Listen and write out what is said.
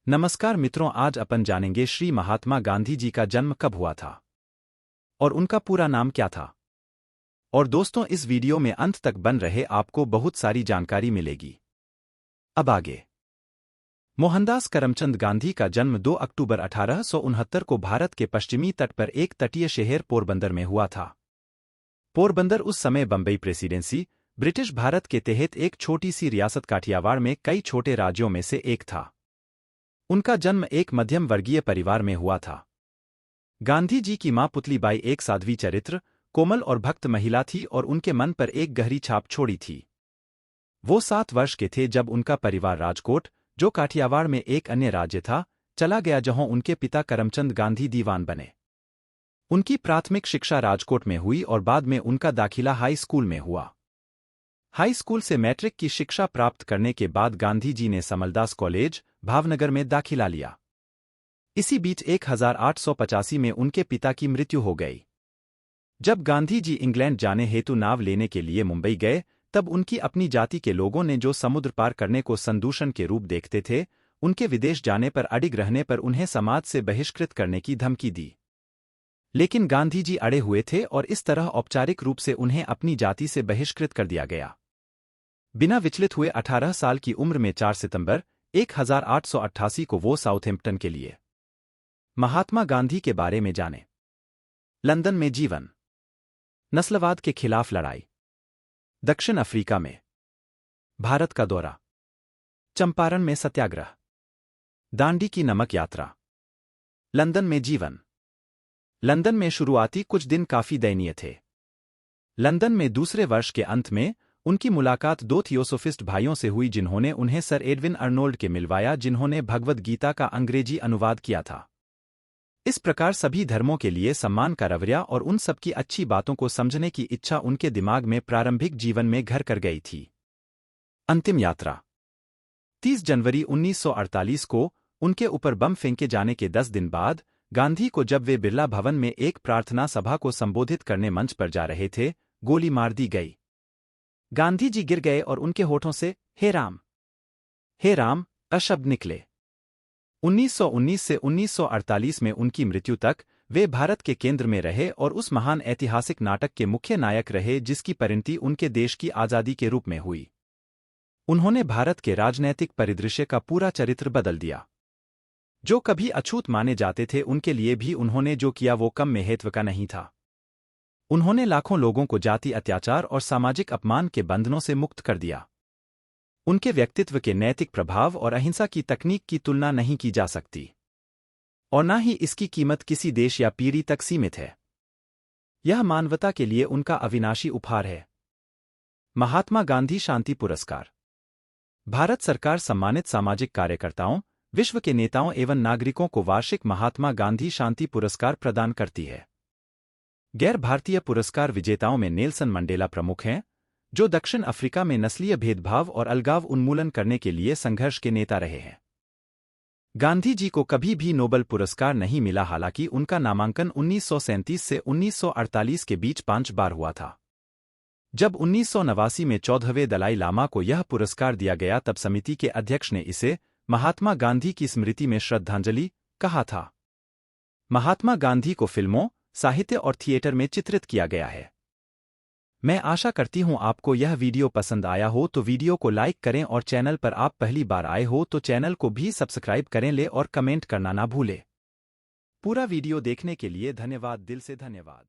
नमस्कार मित्रों, आज अपन जानेंगे श्री महात्मा गांधी जी का जन्म कब हुआ था और उनका पूरा नाम क्या था। और दोस्तों, इस वीडियो में अंत तक बन रहे, आपको बहुत सारी जानकारी मिलेगी। अब आगे। मोहनदास करमचंद गांधी का जन्म 2 अक्टूबर 1869 को भारत के पश्चिमी तट पर एक तटीय शहर पोरबंदर में हुआ था। पोरबंदर उस समय बंबई प्रेसिडेंसी, ब्रिटिश भारत के तहत एक छोटी सी रियासत काठियावाड़ में कई छोटे राज्यों में से एक था। उनका जन्म एक मध्यम वर्गीय परिवार में हुआ था। गांधी जी की मां पुतलीबाई एक साध्वी चरित्र, कोमल और भक्त महिला थी और उनके मन पर एक गहरी छाप छोड़ी थी। वो 7 वर्ष के थे जब उनका परिवार राजकोट, जो काठियावाड़ में एक अन्य राज्य था, चला गया, जहां उनके पिता करमचंद गांधी दीवान बने। उनकी प्राथमिक शिक्षा राजकोट में हुई और बाद में उनका दाखिला हाई स्कूल में हुआ। हाई स्कूल से मैट्रिक की शिक्षा प्राप्त करने के बाद गांधी जी ने समलदास कॉलेज, भावनगर में दाखिला लिया। इसी बीच 1885 में उनके पिता की मृत्यु हो गई। जब गांधी जी इंग्लैंड जाने हेतु नाव लेने के लिए मुंबई गए, तब उनकी अपनी जाति के लोगों ने, जो समुद्र पार करने को संदूषण के रूप देखते थे, उनके विदेश जाने पर अडिग रहने पर उन्हें समाज से बहिष्कृत करने की धमकी दी। लेकिन गांधी जी अड़े हुए थे और इस तरह औपचारिक रूप से उन्हें अपनी जाति से बहिष्कृत कर दिया गया। बिना विचलित हुए 18 साल की उम्र में 4 सितंबर 1888 को वो साउथहैम्पटन के लिए। महात्मा गांधी के बारे में जानें। लंदन में जीवन, नस्लवाद के खिलाफ लड़ाई, दक्षिण अफ्रीका में भारत का दौरा, चंपारण में सत्याग्रह, दांडी की नमक यात्रा। लंदन में जीवन। लंदन में शुरुआती कुछ दिन काफी दयनीय थे। लंदन में दूसरे वर्ष के अंत में उनकी मुलाकात 2 थियोसोफिस्ट भाइयों से हुई, जिन्होंने उन्हें सर एडविन अर्नोल्ड के मिलवाया, जिन्होंने भगवद गीता का अंग्रेजी अनुवाद किया था। इस प्रकार सभी धर्मों के लिए सम्मान का रवैया और उन सबकी अच्छी बातों को समझने की इच्छा उनके दिमाग में प्रारंभिक जीवन में घर कर गई थी। अंतिम यात्रा। 30 जनवरी 1948 को उनके ऊपर बम फेंके जाने के 10 दिन बाद गांधी को, जब वे बिरला भवन में एक प्रार्थना सभा को संबोधित करने मंच पर जा रहे थे, गोली मार दी गई। गांधी जी गिर गए और उनके होठों से हे राम अशब्द निकले। 1919 से 1948 में उनकी मृत्यु तक वे भारत के केंद्र में रहे और उस महान ऐतिहासिक नाटक के मुख्य नायक रहे जिसकी परिणति उनके देश की आजादी के रूप में हुई। उन्होंने भारत के राजनैतिक परिदृश्य का पूरा चरित्र बदल दिया। जो कभी अछूत माने जाते थे, उनके लिए भी उन्होंने जो किया वो कम महत्व का नहीं था। उन्होंने लाखों लोगों को जाति अत्याचार और सामाजिक अपमान के बंधनों से मुक्त कर दिया। उनके व्यक्तित्व के नैतिक प्रभाव और अहिंसा की तकनीक की तुलना नहीं की जा सकती, और न ही इसकी कीमत किसी देश या पीढ़ी तक सीमित है। यह मानवता के लिए उनका अविनाशी उपहार है। महात्मा गांधी शांति पुरस्कार। भारत सरकार सम्मानित सामाजिक कार्यकर्ताओं, विश्व के नेताओं एवं नागरिकों को वार्षिक महात्मा गांधी शांति पुरस्कार प्रदान करती है। गैर भारतीय पुरस्कार विजेताओं में नेल्सन मंडेला प्रमुख हैं, जो दक्षिण अफ्रीका में नस्लीय भेदभाव और अलगाव उन्मूलन करने के लिए संघर्ष के नेता रहे हैं। गांधी जी को कभी भी नोबेल पुरस्कार नहीं मिला, हालांकि उनका नामांकन 1937 से 1948 के बीच 5 बार हुआ था। जब 1989 में 14वें दलाई लामा को यह पुरस्कार दिया गया, तब समिति के अध्यक्ष ने इसे महात्मा गांधी की स्मृति में श्रद्धांजलि कहा था। महात्मा गांधी को फिल्मों, साहित्य और थिएटर में चित्रित किया गया है। मैं आशा करती हूं आपको यह वीडियो पसंद आया हो, तो वीडियो को लाइक करें और चैनल पर आप पहली बार आए हो तो चैनल को भी सब्सक्राइब करें ले और कमेंट करना ना भूलें। पूरा वीडियो देखने के लिए धन्यवाद, दिल से धन्यवाद।